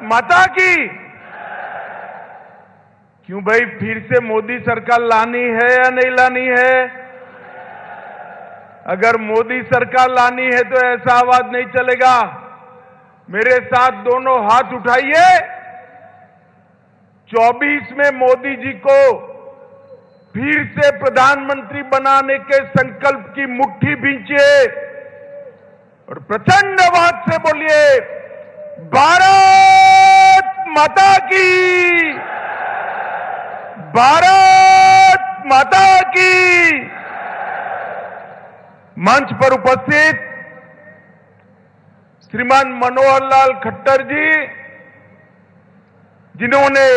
माता की। क्यों भाई, फिर से मोदी सरकार लानी है या नहीं लानी है? अगर मोदी सरकार लानी है तो ऐसा आवाज नहीं चलेगा। मेरे साथ दोनों हाथ उठाइए। 24 में मोदी जी को फिर से प्रधानमंत्री बनाने के संकल्प की मुट्ठी भींचिए और प्रचंड आवाज से बोलिए, भारत माता की, भारत माता की। मंच पर उपस्थित श्रीमान मनोहर लाल खट्टर जी, जिन्होंने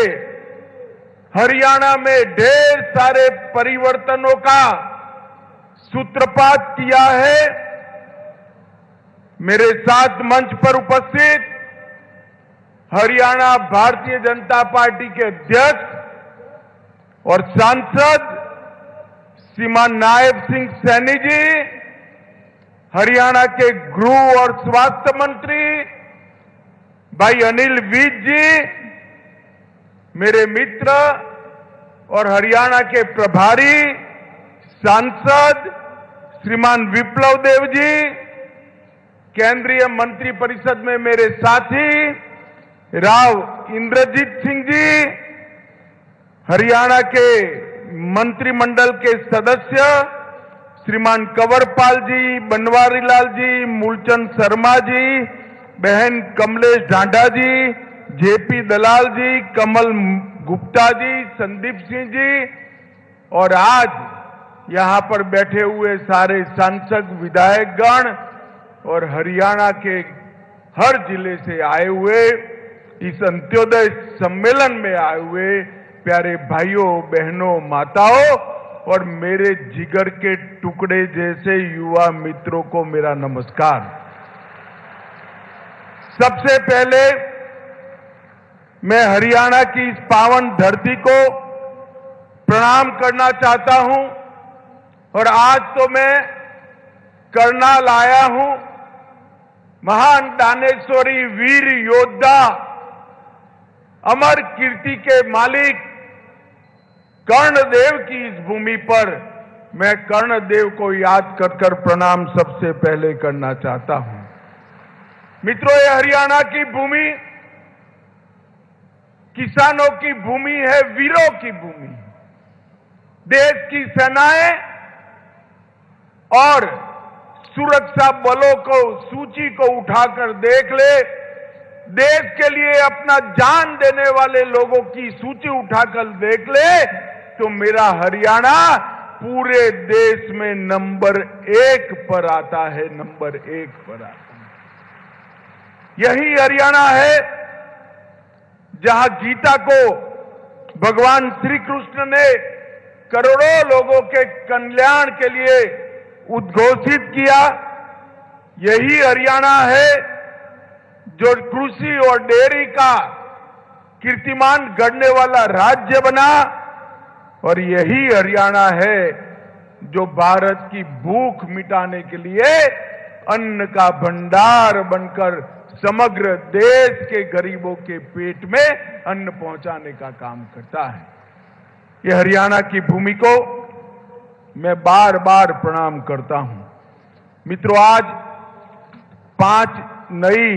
हरियाणा में ढेर सारे परिवर्तनों का सूत्रपात किया है। मेरे साथ मंच पर उपस्थित हरियाणा भारतीय जनता पार्टी के अध्यक्ष और सांसद श्रीमान नायब सिंह सैनी जी, हरियाणा के गृह और स्वास्थ्य मंत्री भाई अनिल विज जी, मेरे मित्र और हरियाणा के प्रभारी सांसद श्रीमान विप्लव देव जी, केंद्रीय मंत्री परिषद में मेरे साथी राव इंद्रजीत सिंह जी, हरियाणा के मंत्रिमंडल के सदस्य श्रीमान कंवरपाल जी, बनवारी लाल जी, मूलचंद शर्मा जी, बहन कमलेश ढांढा जी, जेपी दलाल जी, कमल गुप्ता जी, संदीप सिंह जी और आज यहां पर बैठे हुए सारे सांसद विधायकगण और हरियाणा के हर जिले से आए हुए, इस अंत्योदय सम्मेलन में आए हुए प्यारे भाइयों बहनों माताओं और मेरे जिगर के टुकड़े जैसे युवा मित्रों को मेरा नमस्कार। सबसे पहले मैं हरियाणा की इस पावन धरती को प्रणाम करना चाहता हूं और आज तो मैं करनाल आया हूं। महान दानेश्वरी वीर योद्धा अमर कीर्ति के मालिक कर्णदेव की इस भूमि पर मैं कर्णदेव को याद कर प्रणाम सबसे पहले करना चाहता हूं। मित्रों, ये हरियाणा की भूमि किसानों की भूमि है, वीरों की भूमि। देश की सेनाएं और सुरक्षा बलों को सूची को उठाकर देख ले, देश के लिए अपना जान देने वाले लोगों की सूची उठाकर देख ले तो मेरा हरियाणा पूरे देश में नंबर 1 पर आता है, नंबर 1 पर आता है। यही हरियाणा है जहां गीता को भगवान श्री कृष्ण ने करोड़ों लोगों के कल्याण के लिए उद्घोषित किया। यही हरियाणा है जो कृषि और डेयरी का कीर्तिमान गढ़ने वाला राज्य बना और यही हरियाणा है जो भारत की भूख मिटाने के लिए अन्न का भंडार बनकर समग्र देश के गरीबों के पेट में अन्न पहुंचाने का काम करता है। ये हरियाणा की भूमि को मैं बार बार प्रणाम करता हूं। मित्रों, आज 5 नई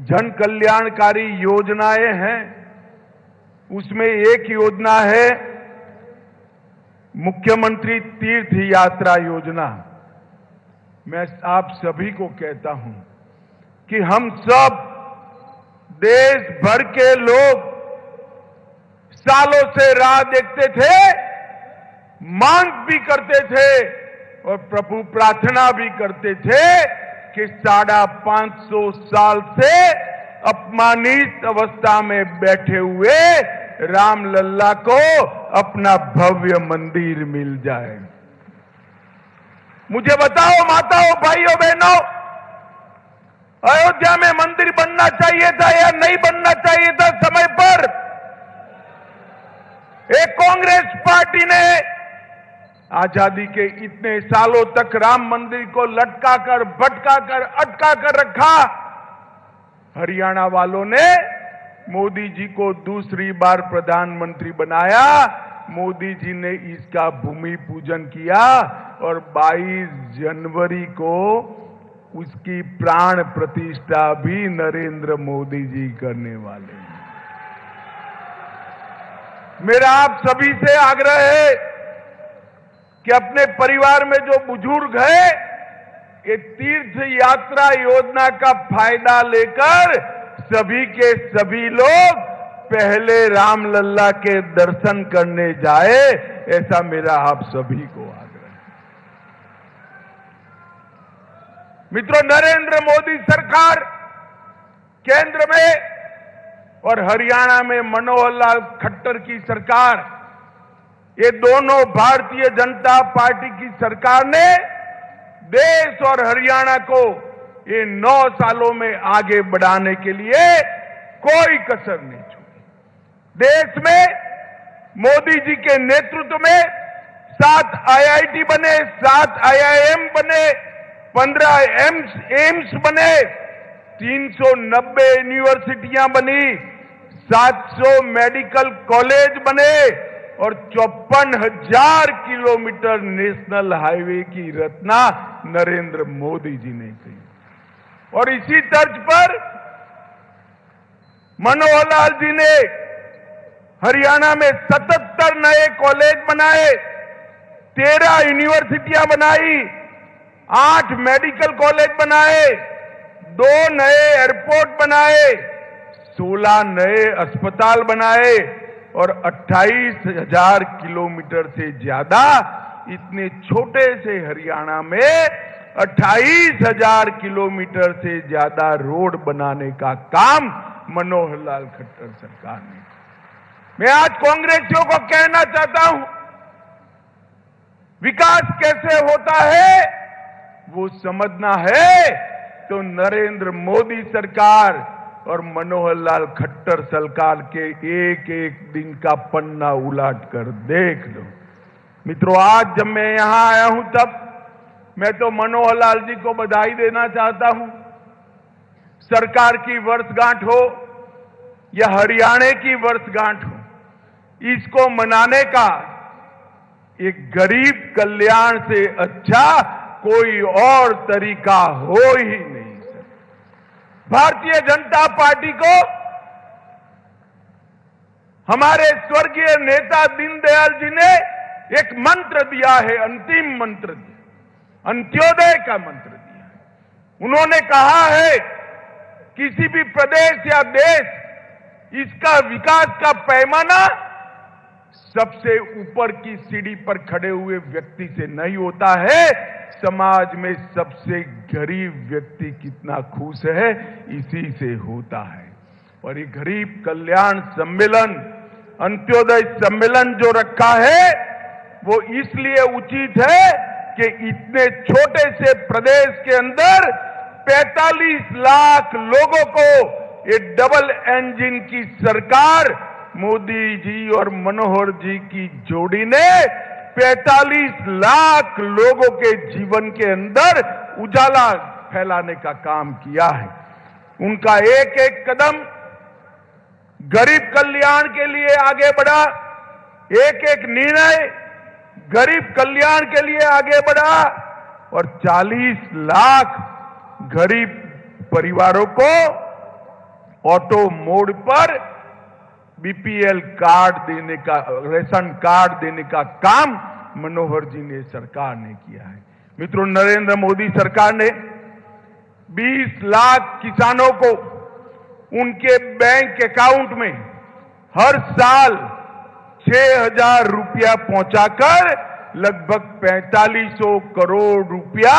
जन कल्याणकारी योजनाएं हैं। उसमें एक योजना है मुख्यमंत्री तीर्थ यात्रा योजना। मैं आप सभी को कहता हूं कि हम सब देश भर के लोग सालों से राह देखते थे, मांग भी करते थे और प्रभु प्रार्थना भी करते थे कि 550 साल से अपमानित अवस्था में बैठे हुए रामलल्ला को अपना भव्य मंदिर मिल जाए। मुझे बताओ माताओं, भाइयों, बहनों, अयोध्या में मंदिर बनना चाहिए था या नहीं बनना चाहिए था समय पर? एक कांग्रेस पार्टी ने आजादी के इतने सालों तक राम मंदिर को लटका कर, भटका कर, अटका कर रखा। हरियाणा वालों ने मोदी जी को दूसरी बार प्रधानमंत्री बनाया, मोदी जी ने इसका भूमि पूजन किया और 22 जनवरी को उसकी प्राण प्रतिष्ठा भी नरेंद्र मोदी जी करने वाले हैं। मेरा आप सभी से आग्रह है कि अपने परिवार में जो बुजुर्ग है, ये तीर्थ यात्रा योजना का फायदा लेकर सभी के सभी लोग पहले रामलल्ला के दर्शन करने जाए, ऐसा मेरा आप सभी को आग्रह है। मित्रों, नरेंद्र मोदी सरकार केंद्र में और हरियाणा में मनोहर लाल खट्टर की सरकार, ये दोनों भारतीय जनता पार्टी की सरकार ने देश और हरियाणा को ये 9 सालों में आगे बढ़ाने के लिए कोई कसर नहीं छोड़ी। देश में मोदी जी के नेतृत्व में 7 IIT बने, 7 IIM बने, 15 एम्स बने, 390 यूनिवर्सिटियां बनी, 700 मेडिकल कॉलेज बने और 54,000 किलोमीटर नेशनल हाईवे की रचना नरेंद्र मोदी जी ने की। और इसी तर्ज पर मनोहर लाल जी ने हरियाणा में 77 नए कॉलेज बनाए, 13 यूनिवर्सिटियां बनाई, 8 मेडिकल कॉलेज बनाए, 2 नए एयरपोर्ट बनाए, 16 नए अस्पताल बनाए और 28,000 किलोमीटर से ज्यादा इतने छोटे से हरियाणा में 28,000 किलोमीटर से ज्यादा रोड बनाने का काम मनोहर लाल खट्टर सरकार ने। मैं आज कांग्रेसियों को कहना चाहता हूं, विकास कैसे होता है वो समझना है तो नरेंद्र मोदी सरकार और मनोहर लाल खट्टर सरकार के एक एक दिन का पन्ना उलट कर देख लो। मित्रों, आज जब मैं यहां आया हूं तब मैं तो मनोहर लाल जी को बधाई देना चाहता हूं। सरकार की वर्षगांठ हो या हरियाणा की वर्षगांठ हो, इसको मनाने का एक गरीब कल्याण से अच्छा कोई और तरीका हो ही नहीं। भारतीय जनता पार्टी को हमारे स्वर्गीय नेता दीनदयाल जी ने एक मंत्र दिया है, अंतिम मंत्र दिया, अंत्योदय का मंत्र दिया है। उन्होंने कहा है किसी भी प्रदेश या देश, इसका विकास का पैमाना सबसे ऊपर की सीढ़ी पर खड़े हुए व्यक्ति से नहीं होता है, समाज में सबसे गरीब व्यक्ति कितना खुश है इसी से होता है। और ये गरीब कल्याण सम्मेलन, अंत्योदय सम्मेलन जो रखा है वो इसलिए उचित है कि इतने छोटे से प्रदेश के अंदर 45 लाख लोगों को ये डबल इंजन की सरकार मोदी जी और मनोहर जी की जोड़ी ने 45 लाख लोगों के जीवन के अंदर उजाला फैलाने का काम किया है। उनका एक एक कदम गरीब कल्याण के लिए आगे बढ़ा, एक एक निर्णय गरीब कल्याण के लिए आगे बढ़ा और 40 लाख गरीब परिवारों को ऑटो मोड पर बीपीएल कार्ड देने का, रेशन कार्ड देने का काम मनोहर जी ने सरकार ने किया है। मित्रों, नरेंद्र मोदी सरकार ने 20 लाख किसानों को उनके बैंक अकाउंट में हर साल 6,000 रुपया पहुंचाकर लगभग 4500 करोड़ रुपया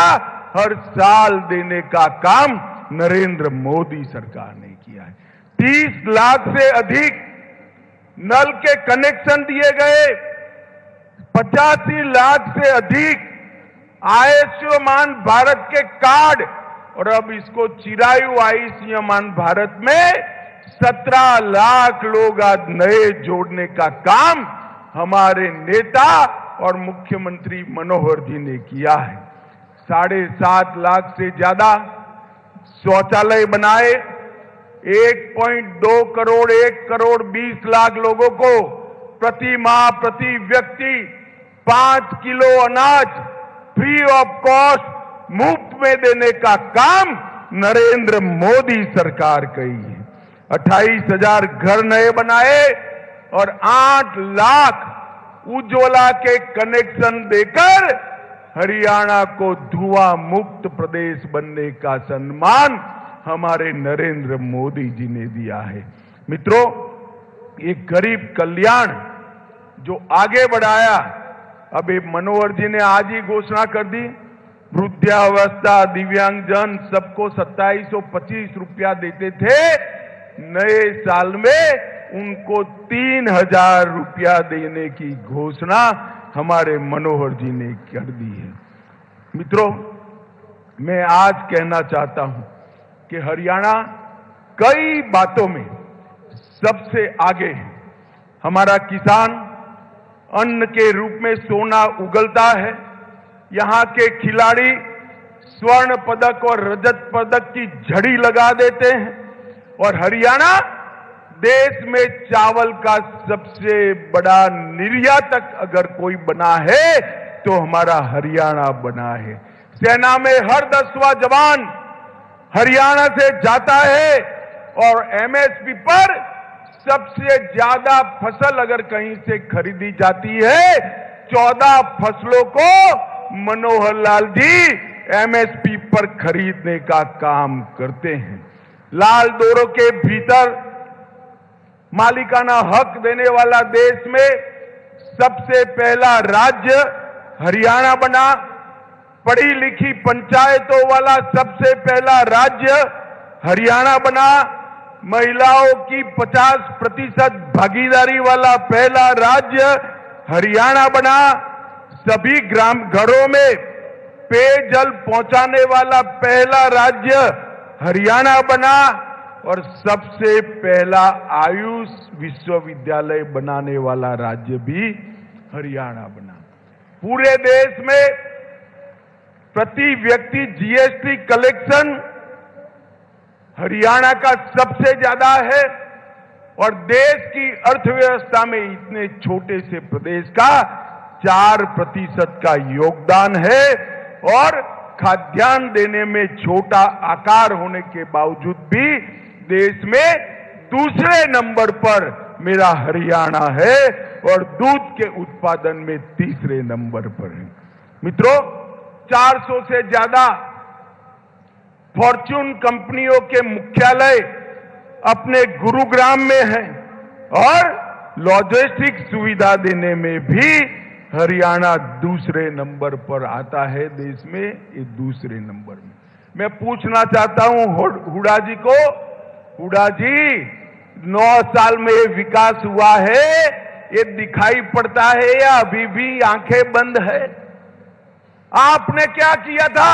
हर साल देने का काम नरेंद्र मोदी सरकार ने किया है। 30 लाख से अधिक नल के कनेक्शन दिए गए, 85 लाख से अधिक आयुष्मान भारत के कार्ड और अब इसको चिरायु आयुष्मान भारत में 17 लाख लोग आज नए जोड़ने का काम हमारे नेता और मुख्यमंत्री मनोहर जी ने किया है। 7.5 लाख से ज्यादा शौचालय बनाए, 1.2 करोड़ 1 करोड़ 20 लाख लोगों को प्रति माह प्रति व्यक्ति 5 किलो अनाज फ्री ऑफ कॉस्ट मुफ्त में देने का काम नरेंद्र मोदी सरकार की है। 28,000 घर नए बनाए और 8 लाख उज्ज्वला के कनेक्शन देकर हरियाणा को धुआं मुक्त प्रदेश बनने का सम्मान हमारे नरेंद्र मोदी जी ने दिया है। मित्रों, ये गरीब कल्याण जो आगे बढ़ाया, अभी मनोहर जी ने आज ही घोषणा कर दी, वृद्धावस्था दिव्यांगजन सबको 2725 रुपया देते थे, नए साल में उनको 3,000 रुपया देने की घोषणा हमारे मनोहर जी ने कर दी है। मित्रों, मैं आज कहना चाहता हूं कि हरियाणा कई बातों में सबसे आगे है। हमारा किसान अन्न के रूप में सोना उगलता है। यहां के खिलाड़ी स्वर्ण पदक और रजत पदक की झड़ी लगा देते हैं और हरियाणा देश में चावल का सबसे बड़ा निर्यातक अगर कोई बना है तो हमारा हरियाणा बना है। सेना में हर 10वां जवान हरियाणा से जाता है और एमएसपी पर सबसे ज्यादा फसल अगर कहीं से खरीदी जाती है, 14 फसलों को मनोहर लाल जी एमएसपी पर खरीदने का काम करते हैं। लाल डोरों के भीतर मालिकाना हक देने वाला देश में सबसे पहला राज्य हरियाणा बना। पढ़ी लिखी पंचायतों वाला सबसे पहला राज्य हरियाणा बना। महिलाओं की 50% भागीदारी वाला पहला राज्य हरियाणा बना। सभी ग्राम घरों में पेयजल पहुंचाने वाला पहला राज्य हरियाणा बना और सबसे पहला आयुष विश्वविद्यालय बनाने वाला राज्य भी हरियाणा बना। पूरे देश में प्रति व्यक्ति जीएसटी कलेक्शन हरियाणा का सबसे ज्यादा है और देश की अर्थव्यवस्था में इतने छोटे से प्रदेश का 4% का योगदान है और खाद्यान्न देने में छोटा आकार होने के बावजूद भी देश में दूसरे नंबर पर मेरा हरियाणा है और दूध के उत्पादन में तीसरे नंबर पर है। मित्रों, 400 से ज्यादा फॉर्च्यून कंपनियों के मुख्यालय अपने गुरुग्राम में हैं और लॉजिस्टिक सुविधा देने में भी हरियाणा दूसरे नंबर पर आता है देश में, ये दूसरे नंबर में। मैं पूछना चाहता हूं हुडा जी को, हुडा जी 9 साल में ये विकास हुआ है, ये दिखाई पड़ता है या अभी भी आंखें बंद है? आपने क्या किया था?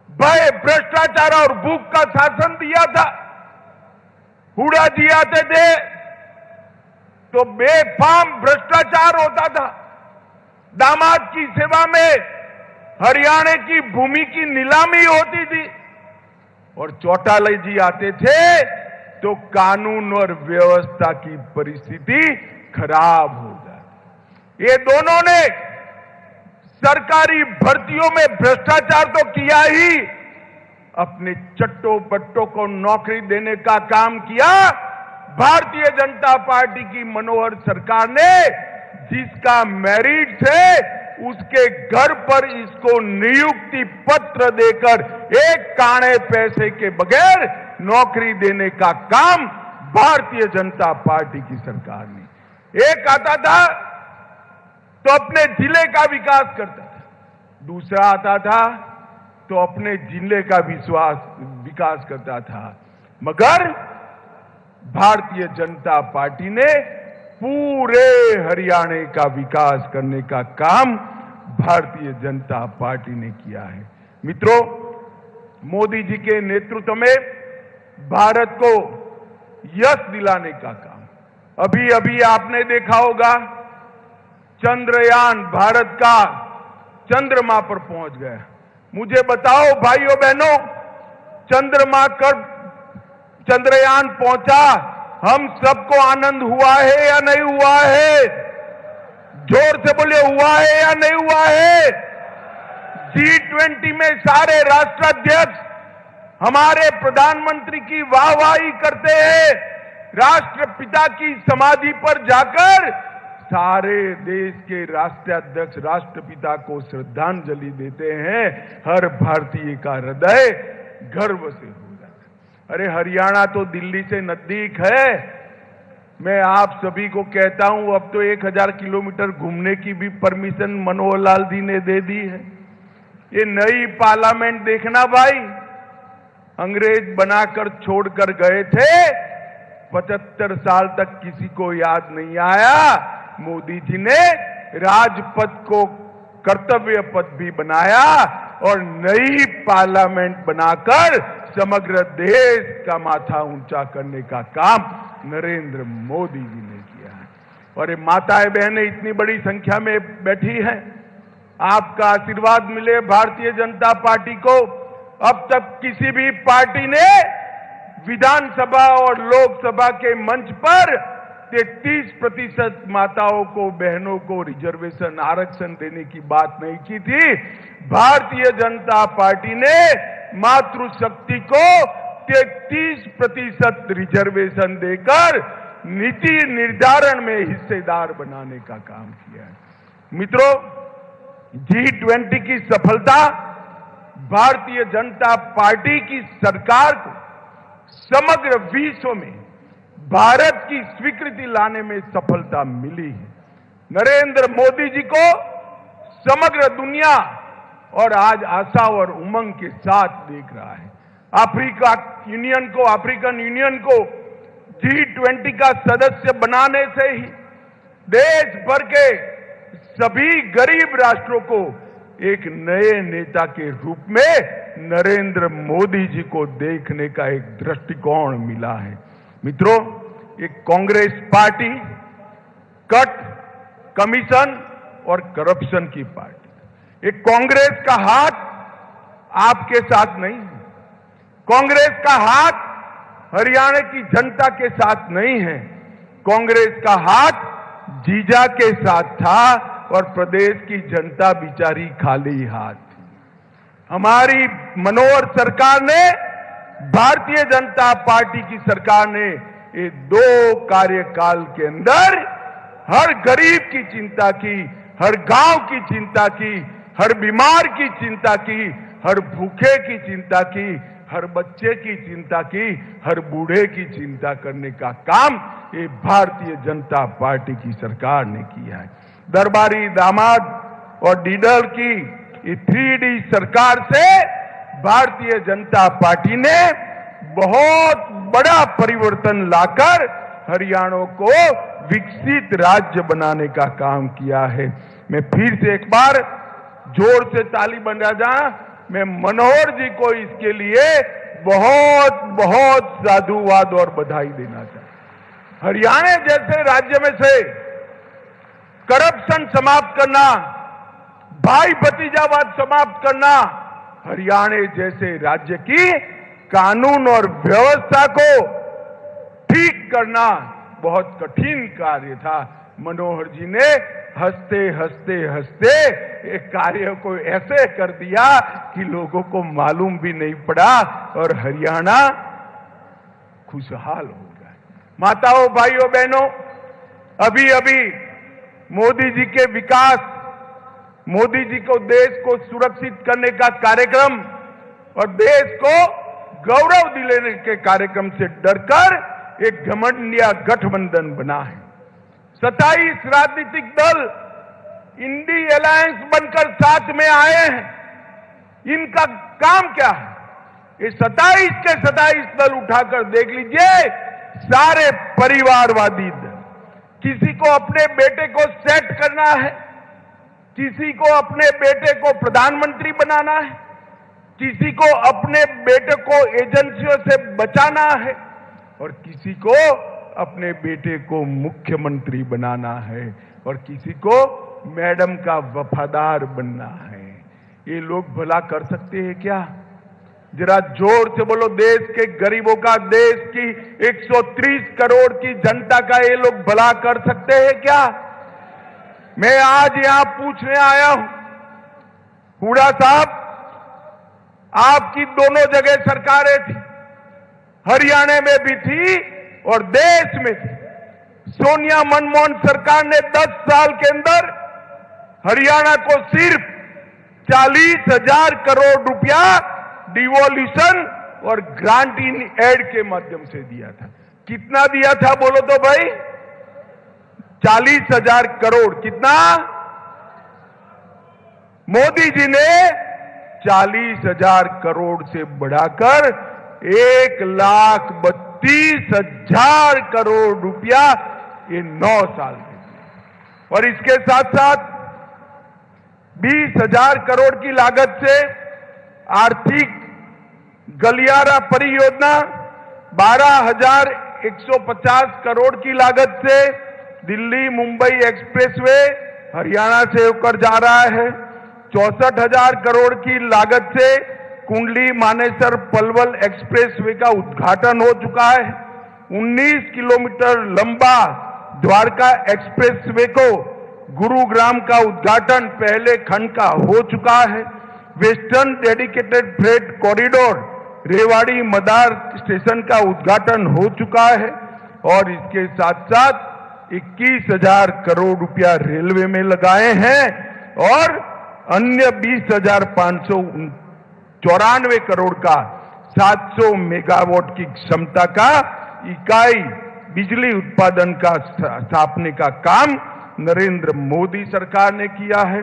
भय, भ्रष्टाचार और भूख का शासन दिया था। हुडा जी आते थे तो बेफाम भ्रष्टाचार होता था। दामाद की सेवा में हरियाणा की भूमि की नीलामी होती थी और चौटाला जी आते थे तो कानून और व्यवस्था की परिस्थिति खराब हो जाती। ये दोनों ने सरकारी भर्तियों में भ्रष्टाचार तो किया ही, अपने चट्टो बट्टों को नौकरी देने का काम किया। भारतीय जनता पार्टी की मनोहर सरकार ने जिसका मेरिट है उसके घर पर इसको नियुक्ति पत्र देकर एक काणे पैसे के बगैर नौकरी देने का काम भारतीय जनता पार्टी की सरकार ने। एक आता था तो अपने जिले का विकास करता था, दूसरा आता था तो अपने जिले का विकास करता था, मगर भारतीय जनता पार्टी ने पूरे हरियाणा का विकास करने का काम भारतीय जनता पार्टी ने किया है। मित्रों, मोदी जी के नेतृत्व में भारत को यश दिलाने का काम, अभी अभी आपने देखा होगा चंद्रयान भारत का चंद्रमा पर पहुंच गया। मुझे बताओ भाइयों बहनों, चंद्रमा चंद्रयान पहुंचा, हम सबको आनंद हुआ है या नहीं हुआ है? जोर से बोलिए, हुआ है या नहीं हुआ है? G20 में सारे राष्ट्राध्यक्ष हमारे प्रधानमंत्री की वाहवाही करते हैं। राष्ट्रपिता की समाधि पर जाकर सारे देश के राष्ट्राध्यक्ष राष्ट्रपिता को श्रद्धांजलि देते हैं। हर भारतीय का हृदय गर्व से हो जाता है। अरे हरियाणा तो दिल्ली से नजदीक है। मैं आप सभी को कहता हूं, अब तो 1000 किलोमीटर घूमने की भी परमिशन मनोहर लाल जी ने दे दी है। ये नई पार्लियामेंट देखना भाई, अंग्रेज बनाकर छोड़कर गए थे, 75 साल तक किसी को याद नहीं आया। मोदी जी ने राजपथ को कर्तव्य पथ भी बनाया और नई पार्लियामेंट बनाकर समग्र देश का माथा ऊंचा करने का काम नरेंद्र मोदी जी ने किया है। और ये माताएं बहनें इतनी बड़ी संख्या में बैठी हैं, आपका आशीर्वाद मिले भारतीय जनता पार्टी को। अब तक किसी भी पार्टी ने विधानसभा और लोकसभा के मंच पर 33% माताओं को, बहनों को रिजर्वेशन आरक्षण देने की बात नहीं की थी। भारतीय जनता पार्टी ने मातृशक्ति को 33% रिजर्वेशन देकर नीति निर्धारण में हिस्सेदार बनाने का काम किया है। मित्रों, G20 की सफलता भारतीय जनता पार्टी की सरकार को समग्र विश्व में भारत की स्वीकृति लाने में सफलता मिली है। नरेंद्र मोदी जी को समग्र दुनिया और आज आशा और उमंग के साथ देख रहा है। अफ्रीकन यूनियन को G20 का सदस्य बनाने से ही देश भर के सभी गरीब राष्ट्रों को एक नए नेता के रूप में नरेंद्र मोदी जी को देखने का एक दृष्टिकोण मिला है। मित्रों, एक कांग्रेस पार्टी कट, कमीशन और करप्शन की पार्टी। एक कांग्रेस का हाथ आपके साथ नहीं है। कांग्रेस का हाथ हरियाणा की जनता के साथ नहीं है। कांग्रेस का हाथ जीजा के साथ था और प्रदेश की जनता बिचारी खाली हाथ थी। हमारी मनोहर सरकार ने, भारतीय जनता पार्टी की सरकार ने ये 2 कार्यकाल के अंदर हर गरीब की चिंता की, हर गांव की चिंता की, हर बीमार की चिंता की, हर भूखे की चिंता की, हर बच्चे की चिंता की, हर बूढ़े की चिंता करने का काम ये भारतीय जनता पार्टी की सरकार ने किया है। दरबारी दामाद और डीडर की ये 3D सरकार से भारतीय जनता पार्टी ने बहुत बड़ा परिवर्तन लाकर हरियाणा को विकसित राज्य बनाने का काम किया है। मैं फिर से एक बार जोर से ताली बजा जाऊं, मैं मनोहर जी को इसके लिए बहुत बहुत साधुवाद और बधाई देना चाहता हूं। हरियाणा जैसे राज्य में से करप्शन समाप्त करना, भाई भतीजावाद समाप्त करना, हरियाणा जैसे राज्य की कानून और व्यवस्था को ठीक करना बहुत कठिन कार्य था। मनोहर जी ने हंसते हंसते हंसते एक कार्य को ऐसे कर दिया कि लोगों को मालूम भी नहीं पड़ा और हरियाणा खुशहाल हो गया। माताओं, भाइयों, बहनों, अभी अभी मोदी जी के विकास, मोदी जी को देश को सुरक्षित करने का कार्यक्रम और देश को गौरव दिलाने के कार्यक्रम से डरकर एक घमंडिया गठबंधन बना है। 27 राजनीतिक दल इंडी अलायंस बनकर साथ में आए हैं। इनका काम क्या है? ये 27 के 27 दल उठाकर देख लीजिए, सारे परिवारवादी दल। किसी को अपने बेटे को सेट करना है, किसी को अपने बेटे को प्रधानमंत्री बनाना है, किसी को अपने बेटे को एजेंसियों से बचाना है और किसी को अपने बेटे को मुख्यमंत्री बनाना है और किसी को मैडम का वफादार बनना है। ये लोग भला कर सकते हैं क्या? जरा जोर से बोलो, देश के गरीबों का, देश की 130 करोड़ की जनता का ये लोग भला कर सकते हैं क्या? मैं आज यहां पूछने आया हूं, हुड्डा साहब, आपकी दोनों जगह सरकारें थी, हरियाणा में भी थी और देश में थी। सोनिया मनमोहन सरकार ने 10 साल के अंदर हरियाणा को सिर्फ 40,000 करोड़ रुपया डिवोल्यूशन और ग्रांट इन एड के माध्यम से दिया था। कितना दिया था बोलो तो भाई? 40,000 करोड़। कितना? मोदी जी ने 40,000 करोड़ से बढ़ाकर 1,32,000 करोड़ रुपया ये 9 साल में दिया। और इसके साथ साथ 20,000 करोड़ की लागत से आर्थिक गलियारा परियोजना, 12,150 करोड़ की लागत से दिल्ली मुंबई एक्सप्रेसवे हरियाणा से होकर जा रहा है। 64,000 करोड़ की लागत से कुंडली मानेसर पलवल एक्सप्रेसवे का उद्घाटन हो चुका है। 19 किलोमीटर लंबा द्वारका एक्सप्रेसवे को गुरुग्राम का उद्घाटन पहले खंड का हो चुका है। Western dedicated freight corridor Rewari Madar station का उद्घाटन हो चुका है और इसके साथ साथ 21,000 करोड़ रुपया रेलवे में लगाए हैं और अन्य 20,594 करोड़ का 700 मेगावाट की क्षमता का इकाई बिजली उत्पादन का स्थापने का काम नरेंद्र मोदी सरकार ने किया है।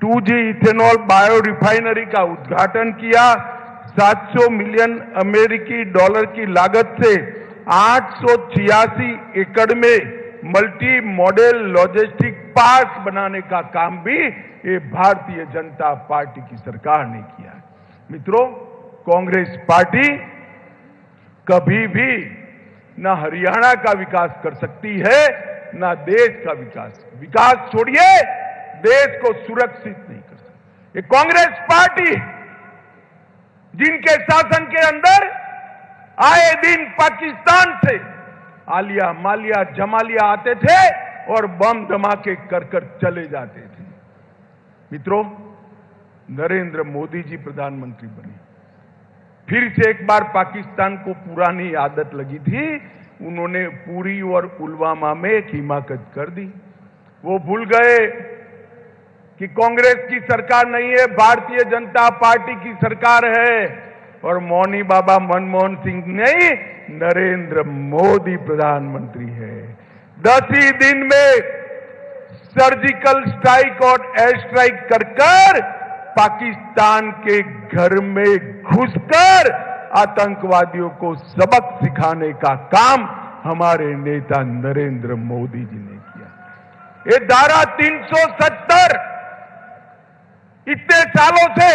2G इथेनॉल बायो रिफाइनरी का उद्घाटन किया। 700 मिलियन अमेरिकी डॉलर की लागत से 886 एकड़ में मल्टी मॉडल लॉजिस्टिक पार्क बनाने का काम भी ये भारतीय जनता पार्टी की सरकार ने किया है। मित्रों, कांग्रेस पार्टी कभी भी न हरियाणा का विकास कर सकती है न देश का विकास छोड़िए, देश को सुरक्षित नहीं कर सकती। ये कांग्रेस पार्टी जिनके शासन के अंदर आए दिन पाकिस्तान से आलिया मालिया जमालिया आते थे और बम धमाके कर चले जाते थे। मित्रों, नरेंद्र मोदी जी प्रधानमंत्री बने, फिर से एक बार पाकिस्तान को पुरानी आदत लगी थी, उन्होंने पुरी और पुलवामा में एक हिमाकत कर दी। वो भूल गए कि कांग्रेस की सरकार नहीं है, भारतीय जनता पार्टी की सरकार है और मौनी बाबा मनमोहन सिंह नहीं, नरेंद्र मोदी प्रधानमंत्री है। 10 ही दिन में सर्जिकल स्ट्राइक और एयर स्ट्राइक कर पाकिस्तान के घर में घुसकर आतंकवादियों को सबक सिखाने का काम हमारे नेता नरेंद्र मोदी जी ने किया। ये धारा 370 इतने सालों से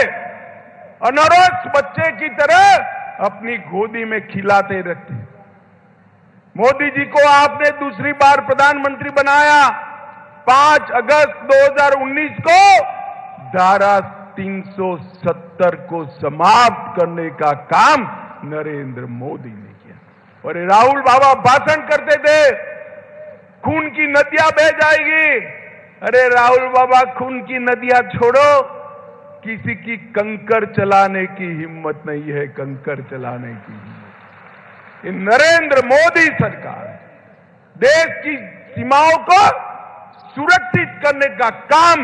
अनरस बच्चे की तरह अपनी गोदी में खिलाते रहते। मोदी जी को आपने दूसरी बार प्रधानमंत्री बनाया 5 अगस्त 2019 को धारा 370 को समाप्त करने का काम नरेंद्र मोदी ने किया। और राहुल बाबा भाषण करते थे, खून की नदियां बह जाएगी। अरे राहुल बाबा, खून की नदियां छोड़ो, किसी की कंकर चलाने की हिम्मत नहीं है, कंकर चलाने की हिम्मत। ये नरेंद्र मोदी सरकार देश की सीमाओं को सुरक्षित करने का काम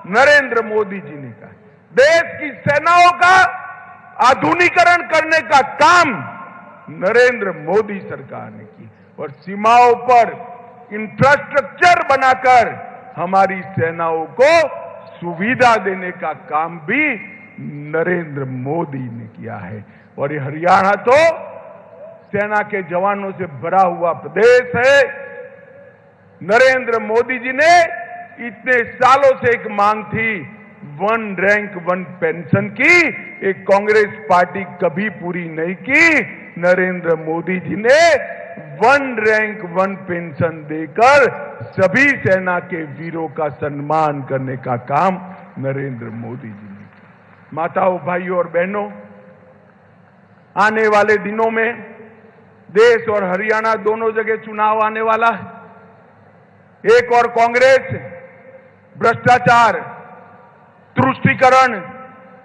नरेंद्र मोदी जी ने किया। देश की सेनाओं का आधुनिकीकरण करने का काम नरेंद्र मोदी सरकार ने की और सीमाओं पर इंफ्रास्ट्रक्चर बनाकर हमारी सेनाओं को सुविधा देने का काम भी नरेंद्र मोदी ने किया है। और ये हरियाणा तो सेना के जवानों से भरा हुआ प्रदेश है। नरेंद्र मोदी जी ने इतने सालों से एक मांग थी 1 रैंक 1 पेंशन की, एक कांग्रेस पार्टी कभी पूरी नहीं की। नरेंद्र मोदी जी ने 1 रैंक 1 पेंशन देकर सभी सेना के वीरों का सम्मान करने का काम नरेंद्र मोदी जी ने किया। माताओं, भाइयों और बहनों, आने वाले दिनों में देश और हरियाणा दोनों जगह चुनाव आने वाला है। एक और कांग्रेस भ्रष्टाचार, तुष्टीकरण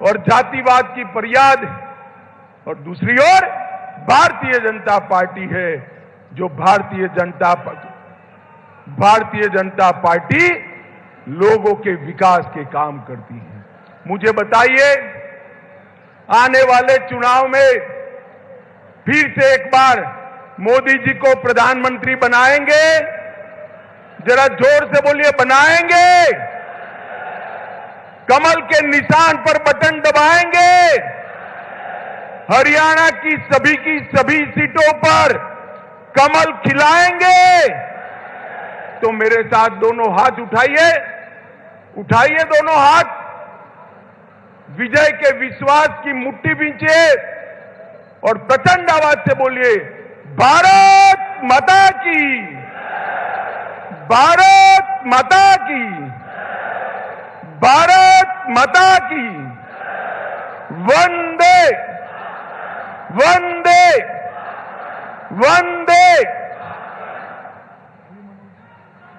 और जातिवाद की फरियाद, और दूसरी ओर भारतीय जनता पार्टी है, जो भारतीय जनता पार्टी लोगों के विकास के काम करती है। मुझे बताइए, आने वाले चुनाव में फिर से एक बार मोदी जी को प्रधानमंत्री बनाएंगे? जरा जोर से बोलिए, बनाएंगे? कमल के निशान पर बटन दबाएंगे? हरियाणा की सभी सीटों पर कमल खिलाएंगे? तो मेरे साथ दोनों हाथ उठाइए, उठाइए दोनों हाथ, विजय के विश्वास की मुट्ठी बींचिए और प्रचंड आवाज से बोलिए, भारत माता की, भारत माता की, भारत माता की, वंदे वंदे वंदे।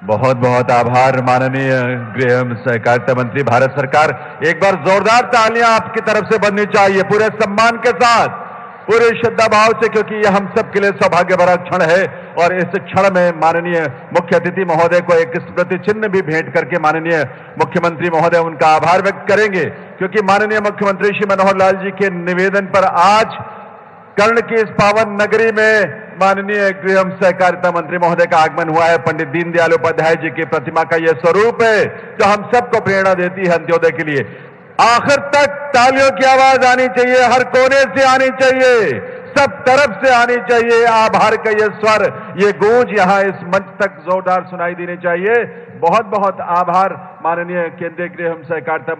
बहुत बहुत आभार माननीय गृह एवं सहकारिता मंत्री। भारत सरकार, एक बार जोरदार तालियां आपकी तरफ से बननी चाहिए, पूरे सम्मान के साथ, पूरे श्रद्धा भाव से, क्योंकि यह हम सब के लिए सौभाग्य भरा क्षण है। और इस क्षण में माननीय मुख्य अतिथि महोदय को एक स्मृति चिन्ह भी भेंट करके माननीय मुख्यमंत्री महोदय उनका आभार व्यक्त करेंगे, क्योंकि माननीय मुख्यमंत्री श्री मनोहर लाल जी के निवेदन पर आज कर्ण की इस पावन नगरी में माननीय गृह एवं सहकारिता मंत्री महोदय का आगमन हुआ है। पंडित दीनदयाल उपाध्याय जी की प्रतिमा का यह स्वरूप है जो हम सबको प्रेरणा देती है अंत्योदय के लिए। आखिर तक तालियों की आवाज आनी चाहिए, हर कोने से आनी चाहिए, सब तरफ से आनी चाहिए। आभार का ये स्वर, ये गूंज यहां इस मंच तक जोरदार सुनाई देनी चाहिए। बहुत बहुत आभार माननीय केंद्रीय गृह एवं सहकारिता